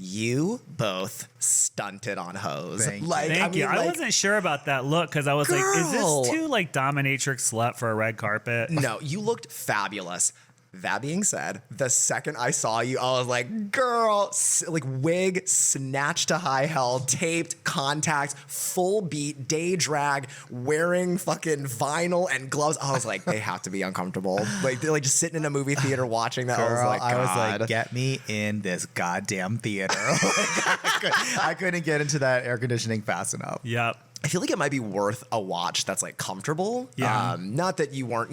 you both stunted on hose. Thank you. Thank you. I wasn't sure about that look because I was like, is this too like dominatrix slut for a red carpet? No, you looked fabulous. That being said, the second I saw you, I was like, girl, like wig, snatched to high hell, taped, contacts, full beat, day drag, wearing fucking vinyl and gloves. I was like, they have to be uncomfortable. Like, they're like just sitting in a movie theater watching that. Girl, I was like, get me in this goddamn theater. I couldn't get into that air conditioning fast enough. Yep. I feel like it might be worth a watch that's like comfortable. Yeah. Not that you weren't,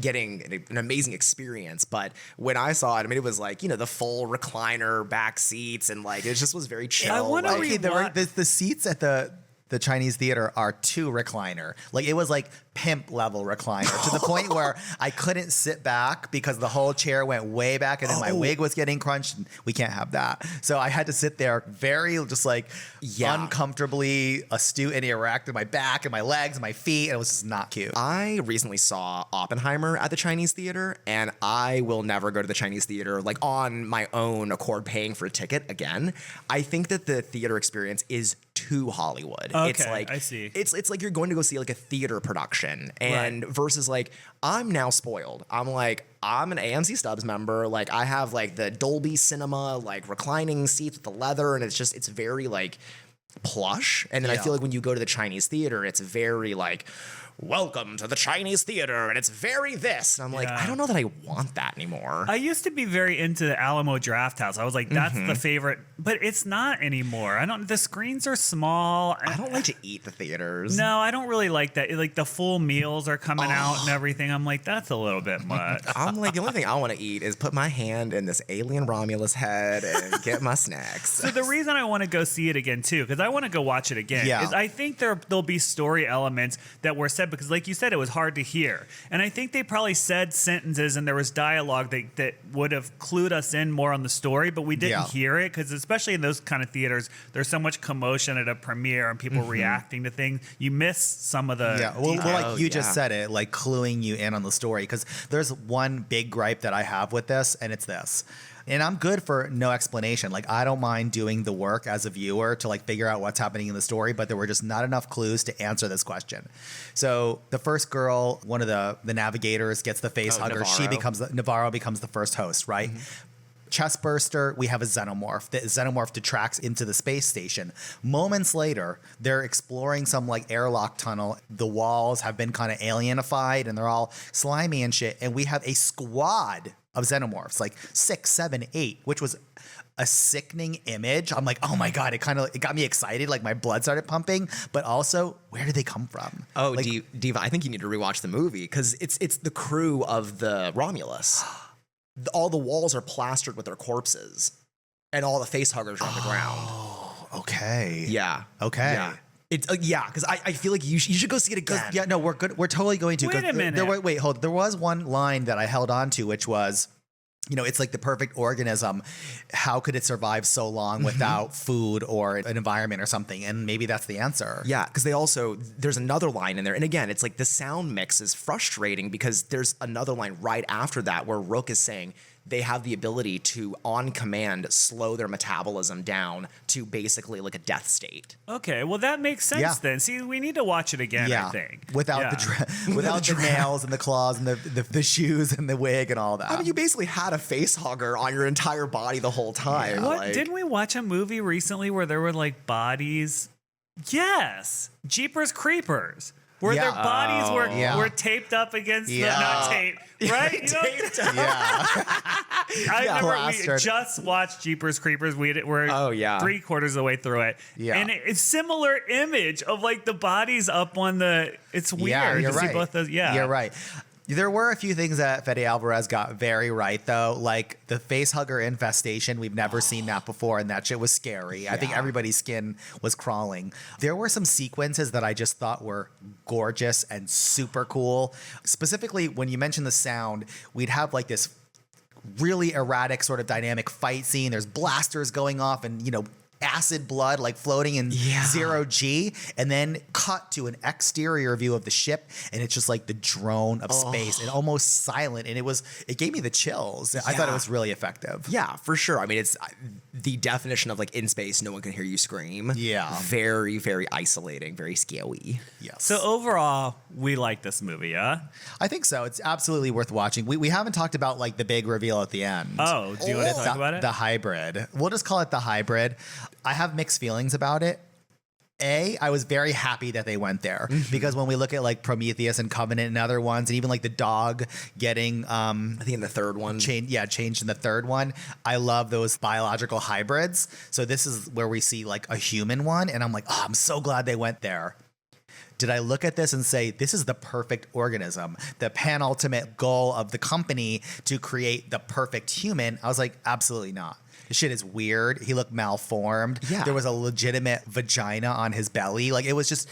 getting an amazing experience, but when I saw it, I mean, it was like, the full recliner back seats and like, it just was very chill. I wonder Okay, the seats at the Chinese theater are 2 recliner. Like it was like pimp level recliner to the point where I couldn't sit back because the whole chair went way back and then my wig was getting crunched. And we can't have that. So I had to sit there very just like uncomfortably astute and erect in my back and my legs and my feet. And it was just not cute. I recently saw Oppenheimer at the Chinese theater and I will never go to the Chinese theater like on my own accord paying for a ticket again. I think that the theater experience is too Hollywood. Okay, It's like I see. It's like you're going to go see like a theater production, and versus like I'm now spoiled. I'm an AMC Stubs member. Like I have like the Dolby Cinema like reclining seats with the leather, and it's very like plush. And then I feel like when you go to the Chinese theater, it's very like, welcome to the Chinese theater, and it's very this. And I'm like, I don't know that I want that anymore. I used to be very into the Alamo Drafthouse. I was like, that's the favorite, but it's not anymore. The screens are small. I don't like to eat the theaters. No, I don't really like that. Like the full meals are coming out and everything. I'm like, that's a little bit much. I'm like, the only thing I want to eat is put my hand in this alien Romulus head and get my snacks. So the reason I want to go see it again too, because I want to go watch it again, is I think there'll be story elements that were said, because like you said, it was hard to hear. And I think they probably said sentences and there was dialogue that would have clued us in more on the story, but we didn't hear it, because especially in those kind of theaters, there's so much commotion at a premiere and people reacting to things. You miss some of the well, like you just said it, like cluing you in on the story, because there's one big gripe that I have with this, and it's this. And I'm good for no explanation. Like, I don't mind doing the work as a viewer to like figure out what's happening in the story, but there were just not enough clues to answer this question. So the first girl, one of the navigators, gets the face hugger. Navarro becomes the first host, right? Chestburster, we have a xenomorph. The xenomorph detracts into the space station. Moments later, they're exploring some like airlock tunnel. The walls have been kind of alienified and they're all slimy and shit. And we have a squad of xenomorphs, like 6, 7, 8, which was a sickening image. I'm like, oh my God, it got me excited. Like my blood started pumping, but also where did they come from? Oh, like, Diva, I think you need to rewatch the movie, because it's the crew of the Romulus. All the walls are plastered with their corpses, and all the face huggers are on the ground. Oh, okay. Yeah. Okay. Yeah. It's because I feel like you should go see it again. Yeah, no, we're good. We're totally going to. Wait a minute. Wait, hold. There was one line that I held on to, which was, it's like the perfect organism. How could it survive so long without food or an environment or something? And maybe that's the answer. Yeah, because there's another line in there. And again, it's like the sound mix is frustrating, because there's another line right after that where Rook is saying they have the ability to, on command, slow their metabolism down to basically like a death state. Okay, well that makes sense then. See, we need to watch it again, I think. Without the nails and the claws and the shoes and the wig and all that. I mean, you basically had a face hugger on your entire body the whole time. What? Didn't we watch a movie recently where there were like bodies? Yes, Jeepers Creepers. Where their bodies were taped up against not taped, right? I remember we just watched Jeepers Creepers. We're 3/4 of the way through it. Yeah. And it's similar image of like the bodies up on the, it's weird to see both those. Yeah. You're right. There were a few things that Fede Alvarez got very right, though, like the face hugger infestation. We've never seen that before, and that shit was scary. I think everybody's skin was crawling. There were some sequences that I just thought were gorgeous and super cool. Specifically, when you mentioned the sound, we'd have like this really erratic sort of dynamic fight scene. There's blasters going off and, acid blood like floating in 0G, and then cut to an exterior view of the ship, and it's just like the drone of space and almost silent, and it gave me the chills. I thought it was really effective. Yeah, for sure. I mean, it's the definition of like in space, no one can hear you scream. Yeah. Very, very isolating, very scary. Yes. So overall, we like this movie, yeah? I think so. It's absolutely worth watching. We haven't talked about like the big reveal at the end. Oh, do you want to talk about it? The hybrid. We'll just call it the hybrid. I have mixed feelings about it. I was very happy that they went there, because when we look at like Prometheus and Covenant and other ones, and even like the dog getting, I think in the third one, changed in the third one. I love those biological hybrids. So this is where we see like a human one, and I'm like, oh, I'm so glad they went there. Did I look at this and say, this is the perfect organism, the penultimate goal of the company to create the perfect human? I was like, absolutely not. This shit is weird. He looked malformed. Yeah. There was a legitimate vagina on his belly. Like it was just,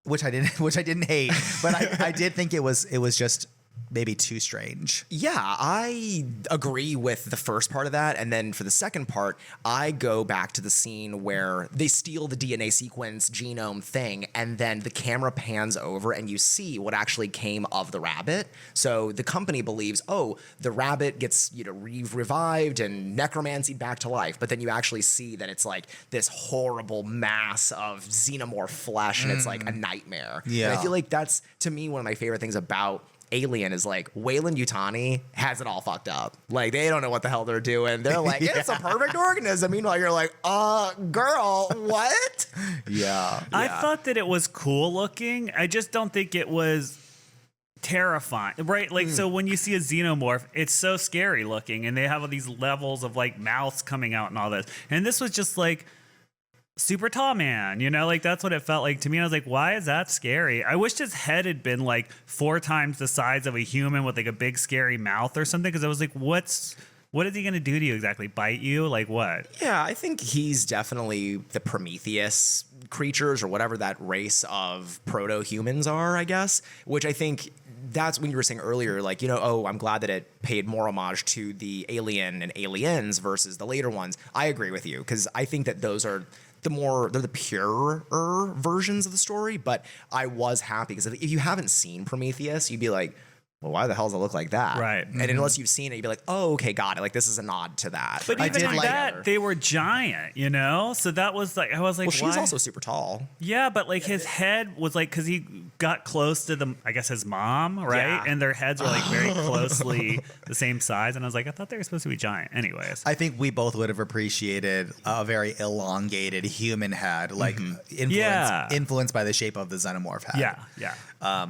which I didn't hate, but I did think it was just maybe too strange. Yeah, I agree with the first part of that. And then for the second part, I go back to the scene where they steal the DNA sequence genome thing, and then the camera pans over and you see what actually came of the rabbit. So the company believes, oh, the rabbit gets, revived and necromancied back to life. But then you actually see that it's like this horrible mass of xenomorph flesh, and it's like a nightmare. Yeah. And I feel like that's, to me, one of my favorite things about Alien is like Weyland-Yutani has it all fucked up. Like, they don't know what the hell they're doing. They're like, it's a perfect organism. Meanwhile, you're like, girl, what? Yeah. I thought that it was cool looking. I just don't think it was terrifying, right? Like, so when you see a xenomorph, it's so scary looking, and they have all these levels of like mouths coming out and all this. And this was just like super tall man, like that's what it felt like to me. I was like, why is that scary? I wished his head had been like 4 times the size of a human with like a big scary mouth or something, because I was like, what is he gonna do to you exactly? Bite you? Like what? Yeah, I think he's definitely the Prometheus creatures, or whatever that race of proto-humans are, I guess, which I think that's when you were saying earlier, like, I'm glad that it paid more homage to the Alien and Aliens versus the later ones. I agree with you, because I think that those are they're the purer versions of the story. But I was happy, because if you haven't seen Prometheus, you'd be like, well, why the hell does it look like that? Right. And unless you've seen it, you'd be like, oh, okay, got it. Like, this is a nod to that. But even in that, they were giant, So that was like, I was like, well, she's why? also super tall. Yeah, but like his head was like, because he got close to his mom, right? Yeah. And their heads were like very closely the same size. And I was like, I thought they were supposed to be giant. Anyways. I think we both would have appreciated a very elongated human head, like influenced by the shape of the xenomorph head. Yeah.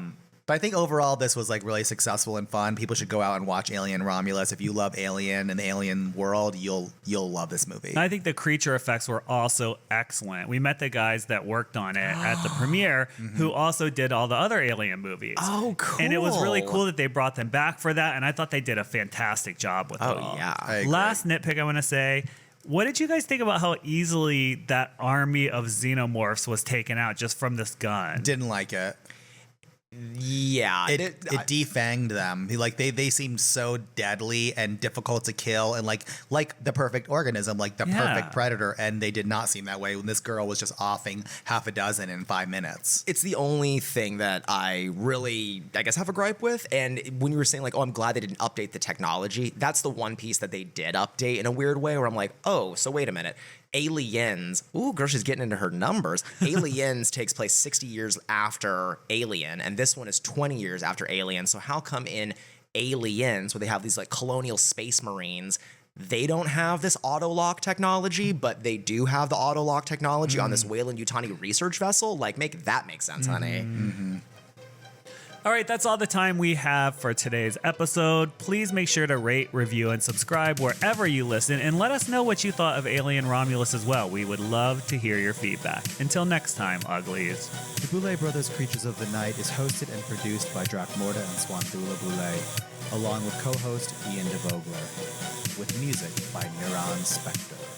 But I think overall this was like really successful and fun. People should go out and watch Alien Romulus. If you love Alien and the Alien world, you'll love this movie. And I think the creature effects were also excellent. We met the guys that worked on it at the premiere, who also did all the other Alien movies. Oh, cool. And it was really cool that they brought them back for that. And I thought they did a fantastic job with it all. Yeah. I agree. Last nitpick I want to say, what did you guys think about how easily that army of xenomorphs was taken out just from this gun? Didn't like it. Yeah, it defanged them. Like they seemed so deadly and difficult to kill, and like the perfect organism, like the perfect predator, and they did not seem that way when this girl was just offing half a dozen in 5 minutes. It's the only thing that I really, I guess, have a gripe with. And when you were saying like, oh, I'm glad they didn't update the technology, that's the one piece that they did update in a weird way, where I'm like, oh, so wait a minute. Aliens, ooh, girl, she's getting into her numbers. Aliens takes place 60 years after Alien, and this one is 20 years after Alien. So how come in Aliens, where they have these like colonial space marines, they don't have this auto lock technology, but they do have the auto lock technology on this Weyland-Yutani research vessel? Like, make that make sense, honey. All right, that's all the time we have for today's episode. Please make sure to rate, review, and subscribe wherever you listen, and let us know what you thought of Alien Romulus as well. We would love to hear your feedback. Until next time, Uglies. The Boulet Brothers Creatures of the Night is hosted and produced by Dracula and Swantula Boulet, along with co-host Ian Devoglaer, with music by Neuron Spectre.